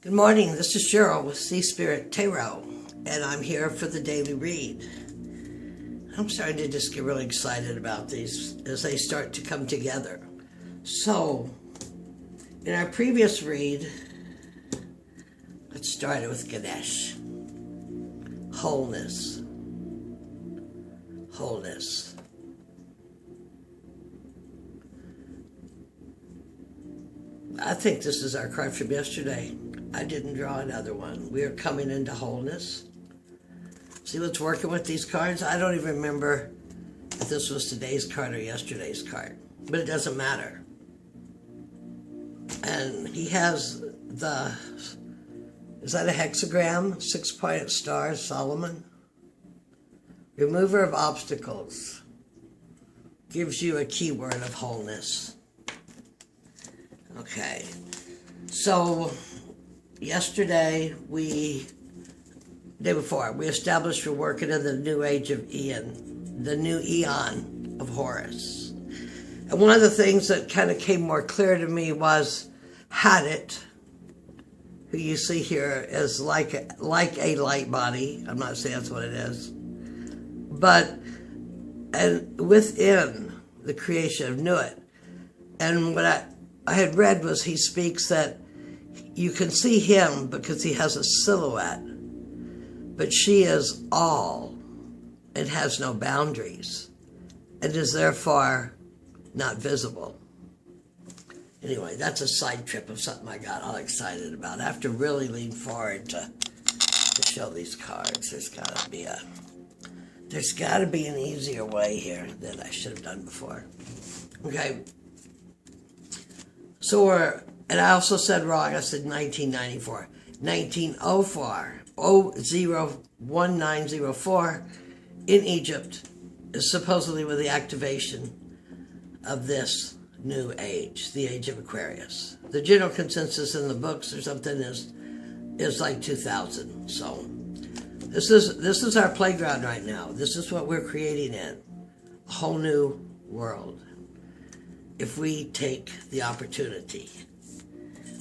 Good morning, this is Cheryl with Sea Spirit Tarot, and I'm here for the daily read. I'm starting to just get really excited about these as they start to come together. So, in our previous read, let's start it with Ganesh. Wholeness. Wholeness. I think this is our card from yesterday. I didn't draw another one. We are coming into wholeness. See what's working with these cards? I don't even remember if this was today's card or yesterday's card, but it doesn't matter. And he has the, is that a hexagram? 6-pointed star, Solomon. Remover of obstacles. Gives you a keyword of wholeness. Okay, so yesterday, day before, we established we're working in the new age of Ian, the new eon of Horus. And one of the things that kind of came more clear to me was Hadit, who you see here is like a light body. I'm not saying that's what it is. But, and within the creation of Nuit, and what I had read was he speaks that you can see him because he has a silhouette, but she is all and has no boundaries and is therefore not visible. Anyway, that's a side trip of something I got all excited about. I have to really lean forward to show these cards. There's got to be an easier way here that I should have done before. Okay. So and I also said wrong, I said 1994. 1904, 1904, in Egypt, is supposedly with the activation of this new age, the age of Aquarius. The general consensus in the books or something is like 2000. So this is our playground right now. This is what we're creating in a whole new world, if we take the opportunity.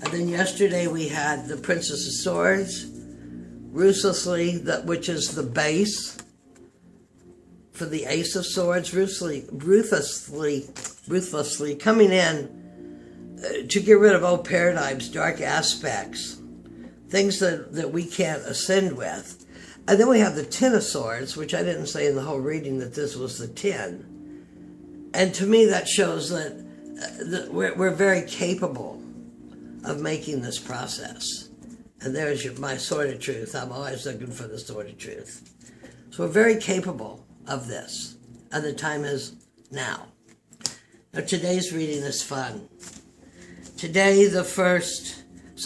And then yesterday we had the Princess of Swords, ruthlessly, which is the base for the Ace of Swords, ruthlessly coming in to get rid of old paradigms, dark aspects, things that we can't ascend with. And then we have the Ten of Swords, which I didn't say in the whole reading that this was the 10. And to me that shows that we're very capable of making this process. And there's my sword of truth. I'm always looking for the sword of truth. So we're very capable of this. And the time is now. Now today's reading is fun. Today the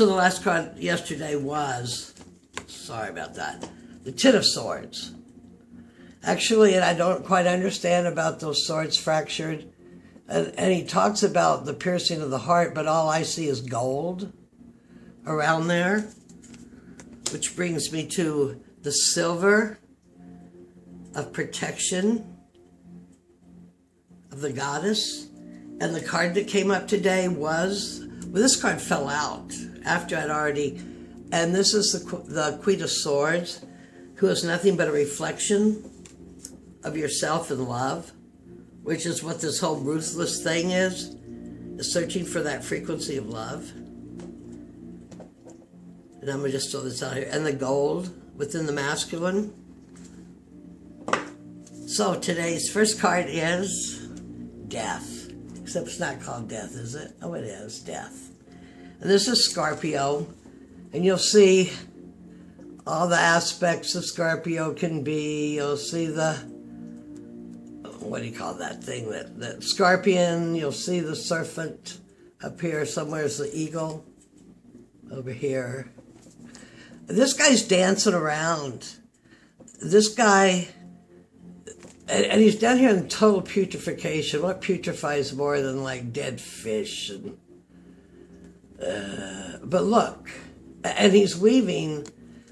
last card yesterday was, sorry about that, the Ten of Swords. Actually, and I don't quite understand about those swords fractured. And he talks about the piercing of the heart, but all I see is gold around there, which brings me to the silver of protection of the goddess. And the card that came up today was, well, this card fell out after I'd already, and this is the Queen of Swords, who is nothing but a reflection of yourself in love, which is what this whole ruthless thing is searching for that frequency of love. And I'm going to just throw this out here. And the gold within the masculine. So today's first card is Death. Except it's not called Death, is it? Oh, it is, Death. And this is Scorpio. And you'll see all the aspects of Scorpio can be. You'll see the, what do you call that thing? That scorpion. You'll see the serpent up here. Somewhere is the eagle. Over here. This guy's dancing around. This guy, and he's down here in total putrefaction. What putrefies more than like dead fish? And, but look, and he's weaving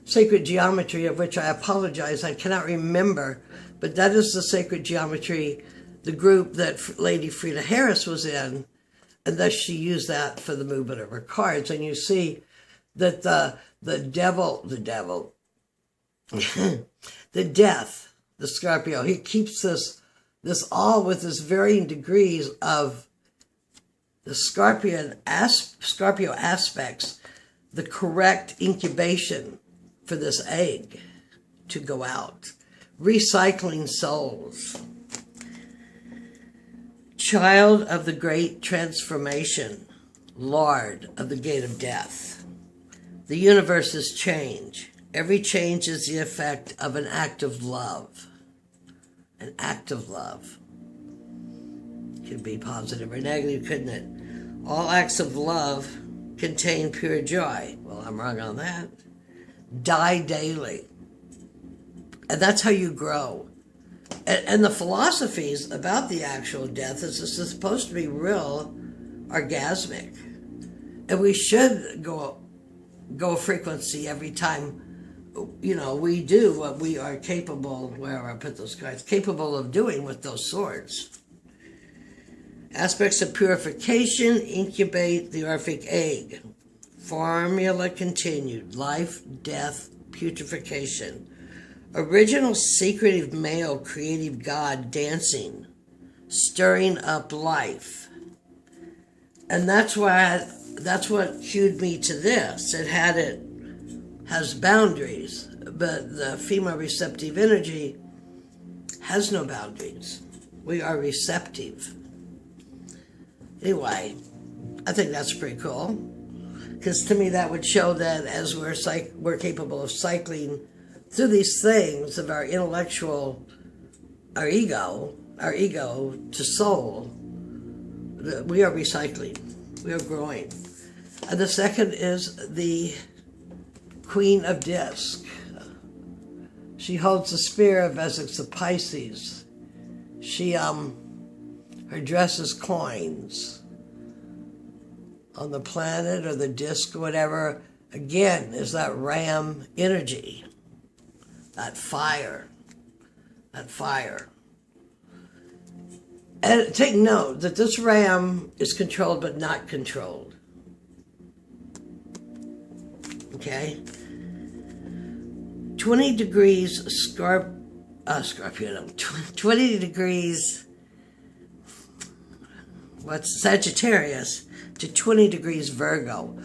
sacred geometry, of which I apologize, I cannot remember. But that is the sacred geometry, the group that Lady Frida Harris was in, and thus she used that for the movement of her cards. And you see that the devil, the death, the Scorpio, he keeps this all with this varying degrees of the Scorpio aspects, the correct incubation for this egg to go out. Recycling souls. Child of the great transformation, Lord of the gate of death. The universe is change. Every change is the effect of an act of love. An act of love. Could be positive or negative, couldn't it? All acts of love contain pure joy. Well, I'm wrong on that. Die daily. And that's how you grow. And the philosophies about the actual death is this is supposed to be real orgasmic. And we should go a frequency every time, we do what we are capable, where I put those cards, capable of doing with those swords. Aspects of purification incubate the Orphic egg. Formula continued. Life, death, putrefaction. Original secretive male creative God dancing, stirring up life. And that's what cued me to this. It has boundaries, but the female receptive energy has no boundaries. We are receptive. Anyway, I think that's pretty cool, because to me that would show that as we're capable of cycling through these things of our intellectual, our ego to soul, we are recycling, we are growing. And the second is the Queen of Disc. She holds the spear of Essex of Pisces. She, her dress is coins. On the planet or the disc or whatever, again, is that ram energy. That fire. And take note that this ram is controlled but not controlled. Okay? 20 degrees Scorpio, 20 degrees, Sagittarius to 20 degrees Virgo.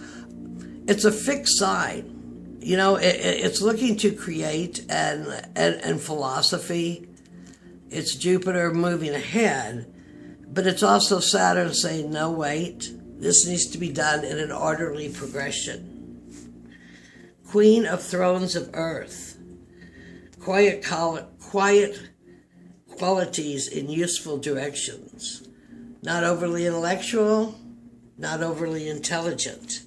It's a fixed sign. It's looking to create and philosophy. It's Jupiter moving ahead, but it's also Saturn saying, no, wait, this needs to be done in an orderly progression. Queen of Thrones of Earth. Quiet qualities in useful directions. Not overly intellectual, not overly intelligent,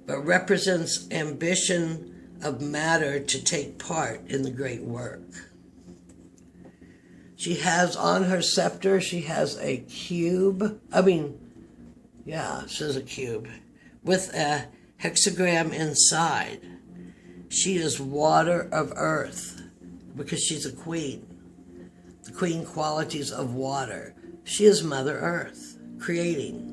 but represents ambition of matter to take part in the great work. She has on her scepter, she has a cube. She has a cube with a hexagram inside. She is water of earth because she's a queen. The queen qualities of water. She is Mother Earth, creating.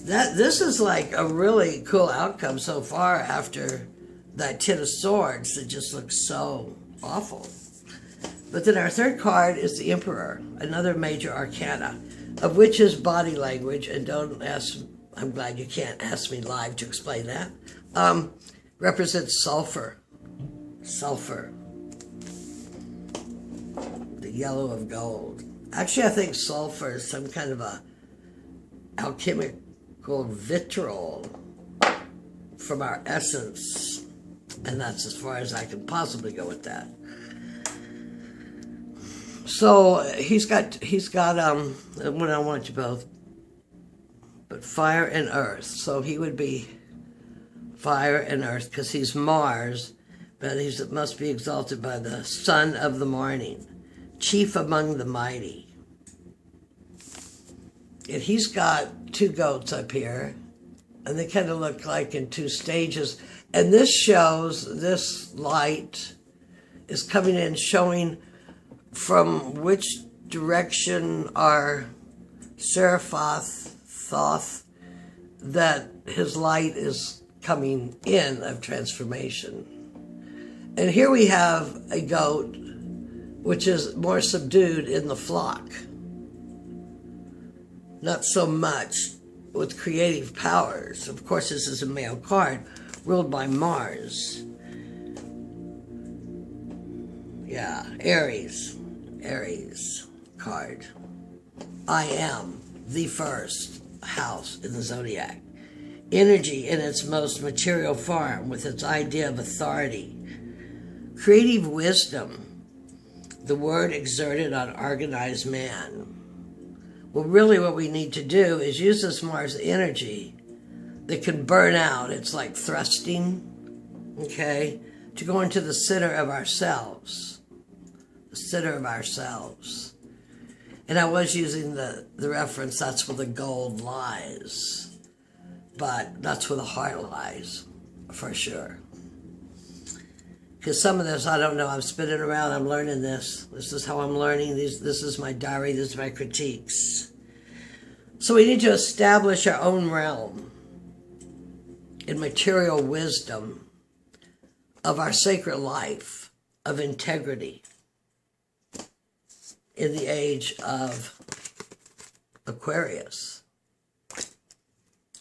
This is like a really cool outcome so far after that Ten of Swords that just looks so awful. But then our third card is the Emperor, another major arcana, of which is body language, and don't ask, I'm glad you can't ask me live to explain that, represents sulfur. Sulfur. The yellow of gold. Actually, I think sulfur is some kind of a alchemical vitriol from our essence, and that's as far as I can possibly go with that. So he's got when I want you both, but fire and earth. So he would be fire and earth because he's Mars, but he must be exalted by the sun of the morning, chief among the mighty. And he's got two goats up here, and they kind of look like in two stages. And this shows, this light is coming in showing from which direction are Seraphoth, Thoth, that his light is coming in of transformation. And here we have a goat which is more subdued in the flock. Not so much with creative powers. Of course, this is a male card ruled by Mars. Yeah, Aries card. I am the first house in the zodiac. Energy in its most material form with its idea of authority. Creative wisdom, the word exerted on organized man. Well, really what we need to do is use this Mars energy that can burn out. It's like thrusting, okay, to go into the center of ourselves. The center of ourselves. And I was using the reference, that's where the gold lies. But that's where the heart lies, for sure. Because some of this, I don't know, I'm spinning around, I'm learning this. This is how I'm learning, this is my diary, this is my critiques. So we need to establish our own realm in material wisdom of our sacred life, of integrity, in the age of Aquarius.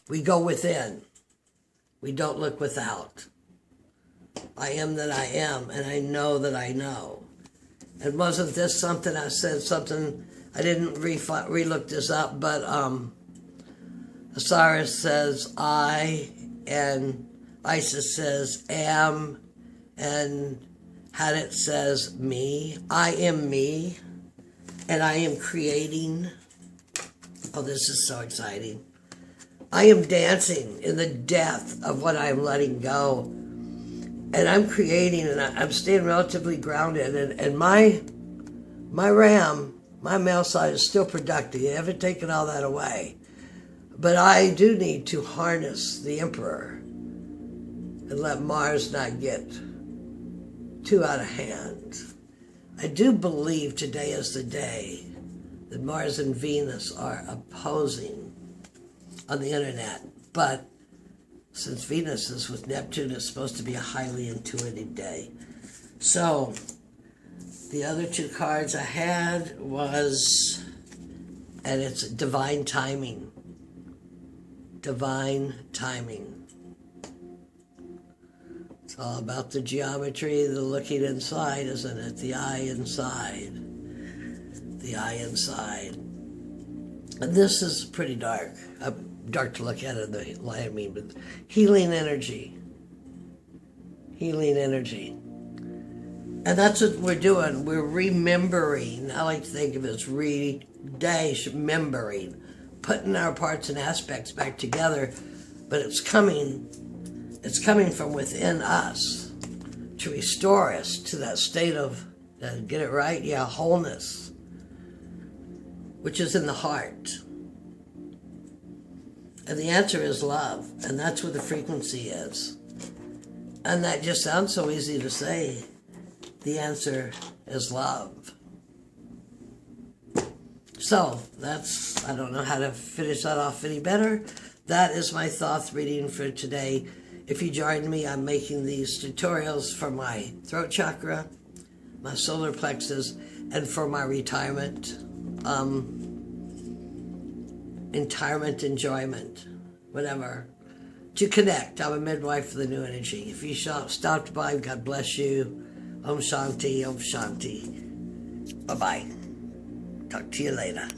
We go within. We don't look without. I am that I am, and I know that I know. And wasn't this something I said, something, I didn't re-look this up, but Osiris says I, and Isis says am, and Hadit says me. I am me, and I am creating. Oh, this is so exciting. I am dancing in the depth of what I'm letting go. And I'm creating, and I'm staying relatively grounded. And my ram, my male side is still productive. You haven't taken all that away. But I do need to harness the Emperor and let Mars not get too out of hand. I do believe today is the day that Mars and Venus are opposing on the internet. But since Venus is with Neptune, it's supposed to be a highly intuitive day. So, the other two cards I had was, and it's divine timing. Divine timing. It's all about the geometry, the looking inside, isn't it? The eye inside. The eye inside. And this is pretty dark. Dark to look at in the light, I mean, but healing energy. Healing energy. And that's what we're doing. We're remembering. I like to think of it as remembering. Putting our parts and aspects back together. But it's coming from within us to restore us to that state of, get it right? Yeah, wholeness. Which is in the heart. And the answer is love. And that's where the frequency is. And that just sounds so easy to say. The answer is love. So, that's, I don't know how to finish that off any better. That is my thoth reading for today. If you join me, I'm making these tutorials for my throat chakra, my solar plexus, and for my retirement. Enjoyment, whatever, to connect. I'm a midwife for the new energy. If you stopped by, God bless you. Om Shanti, Om Shanti. Bye-bye. Talk to you later.